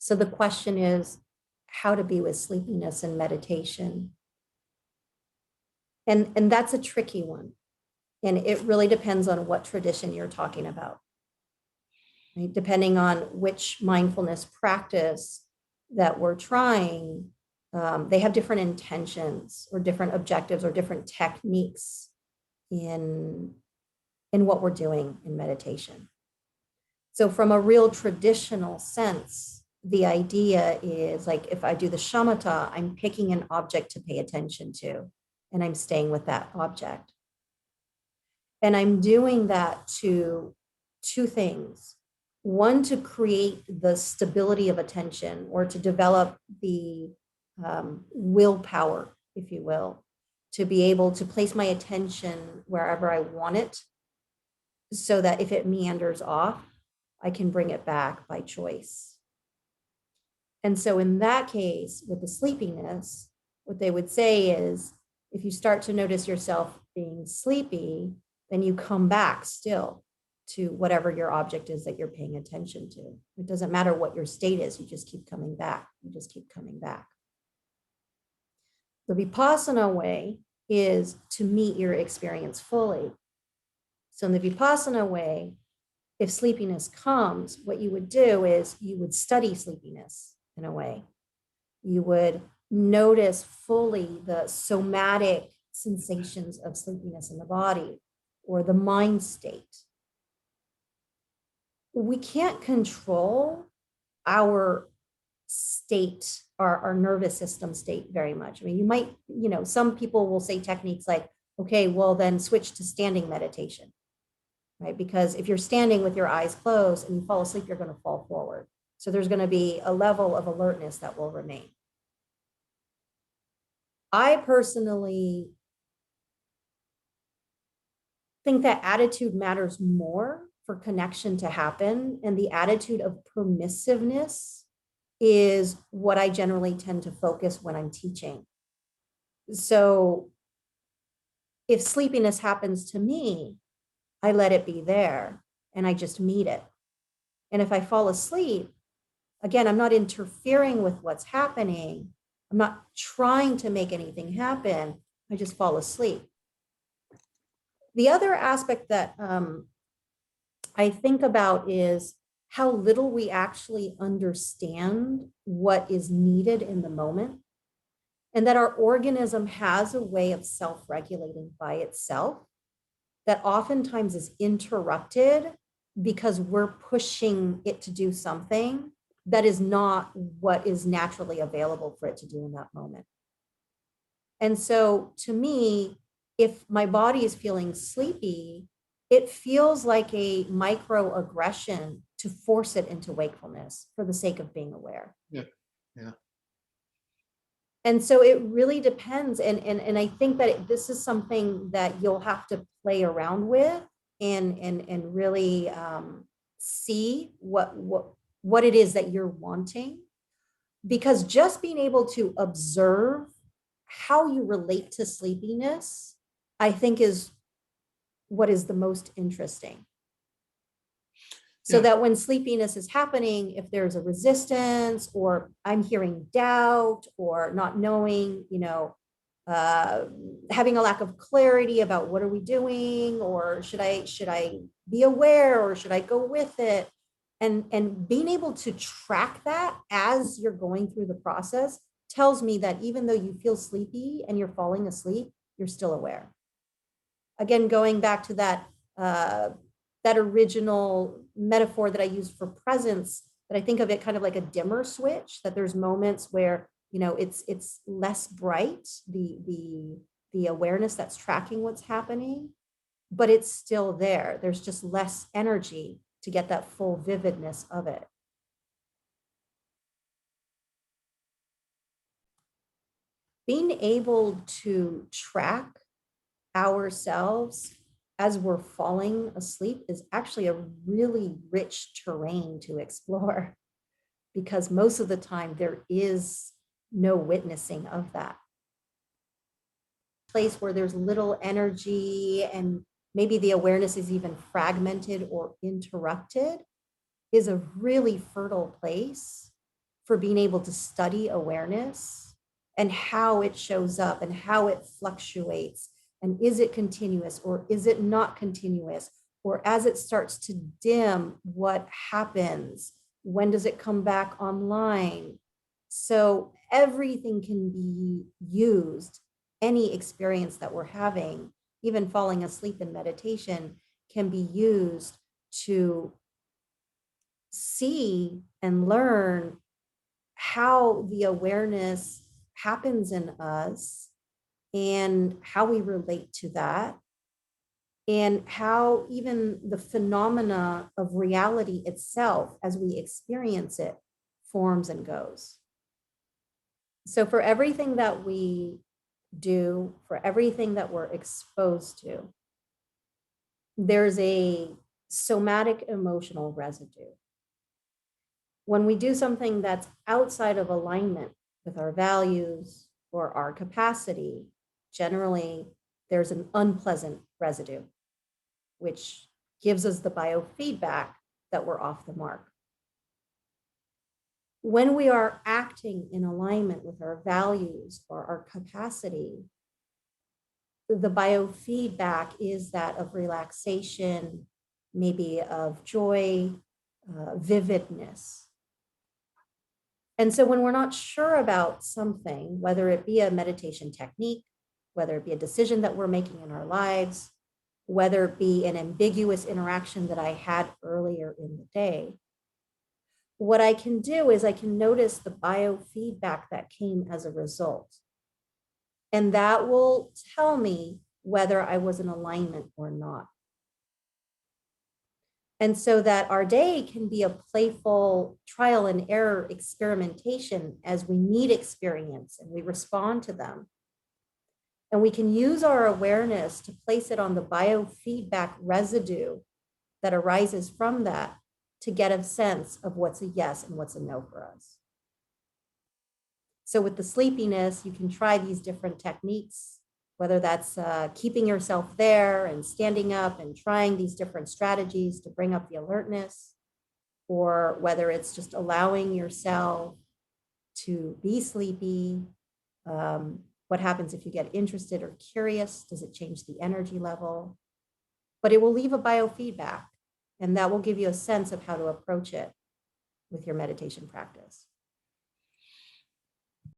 So the question is how to be with sleepiness and meditation. And that's a tricky one. And it really depends on what tradition you're talking about. Right? Depending on which mindfulness practice that we're trying, they have different intentions or different objectives or different techniques in what we're doing in meditation. So from a real traditional sense, the idea is like if I do the shamatha, I'm picking an object to pay attention to, and I'm staying with that object. And I'm doing that to two things. One, to create the stability of attention or to develop the willpower, if you will, to be able to place my attention wherever I want it so that if it meanders off, I can bring it back by choice. And so in that case, with the sleepiness, what they would say is, if you start to notice yourself being sleepy, then you come back still to whatever your object is that you're paying attention to. It doesn't matter what your state is, you just keep coming back. You just keep coming back. The Vipassana way is to meet your experience fully. So in the Vipassana way, if sleepiness comes, what you would do is you would study sleepiness in a way. You would notice fully the somatic sensations of sleepiness in the body or the mind state. We can't control our state, our nervous system state very much. I mean, you might, some people will say techniques like, okay, well then switch to standing meditation, right? Because if you're standing with your eyes closed and you fall asleep, you're going to fall forward. So there's going to be a level of alertness that will remain. I personally think that attitude matters more for connection to happen. And the attitude of permissiveness is what I generally tend to focus when I'm teaching. So if sleepiness happens to me, I let it be there and I just meet it. And if I fall asleep, again, I'm not interfering with what's happening. I'm not trying to make anything happen. I just fall asleep. The other aspect that I think about is how little we actually understand what is needed in the moment, and that our organism has a way of self-regulating by itself that oftentimes is interrupted because we're pushing it to do something that is not what is naturally available for it to do in that moment. And so to me, if my body is feeling sleepy, it feels like a microaggression to force it into wakefulness for the sake of being aware. Yeah. Yeah. And so it really depends. And I think that this is something that you'll have to play around with and really see what it is that you're wanting. Because just being able to observe how you relate to sleepiness, I think is what is the most interesting. So that when sleepiness is happening, if there's a resistance or I'm hearing doubt or not knowing, having a lack of clarity about what are we doing, or should I be aware or should I go with it? And being able to track that as you're going through the process tells me that even though you feel sleepy and you're falling asleep, you're still aware. Again, going back to that original metaphor that I used for presence, that I think of it kind of like a dimmer switch, that there's moments where, it's less bright, the awareness that's tracking what's happening, but it's still there. There's just less energy to get that full vividness of it. Being able to track ourselves as we're falling asleep is actually a really rich terrain to explore, because most of the time there is no witnessing of that. Place where there's little energy and maybe the awareness is even fragmented or interrupted is a really fertile place for being able to study awareness and how it shows up and how it fluctuates. And is it continuous or is it not continuous? Or as it starts to dim, what happens? When does it come back online? So everything can be used. Any experience that we're having, even falling asleep in meditation, can be used to see and learn how the awareness happens in us and how we relate to that, and how even the phenomena of reality itself as we experience it forms and goes. So for everything that we do, for everything that we're exposed to, there's a somatic emotional residue. When we do something that's outside of alignment with our values or our capacity, generally there's an unpleasant residue, which gives us the biofeedback that we're off the mark. When we are acting in alignment with our values or our capacity, the biofeedback is that of relaxation, maybe of joy, vividness. And so when we're not sure about something, whether it be a meditation technique, whether it be a decision that we're making in our lives, whether it be an ambiguous interaction that I had earlier in the day, what I can do is I can notice the biofeedback that came as a result. And that will tell me whether I was in alignment or not. And so that our day can be a playful trial and error experimentation as we meet experience and we respond to them. And we can use our awareness to place it on the biofeedback residue that arises from that to get a sense of what's a yes and what's a no for us. So with the sleepiness, you can try these different techniques, whether that's keeping yourself there and standing up and trying these different strategies to bring up the alertness, or whether it's just allowing yourself to be sleepy. What happens if you get interested or curious? Does it change the energy level? But it will leave a biofeedback, and that will give you a sense of how to approach it with your meditation practice.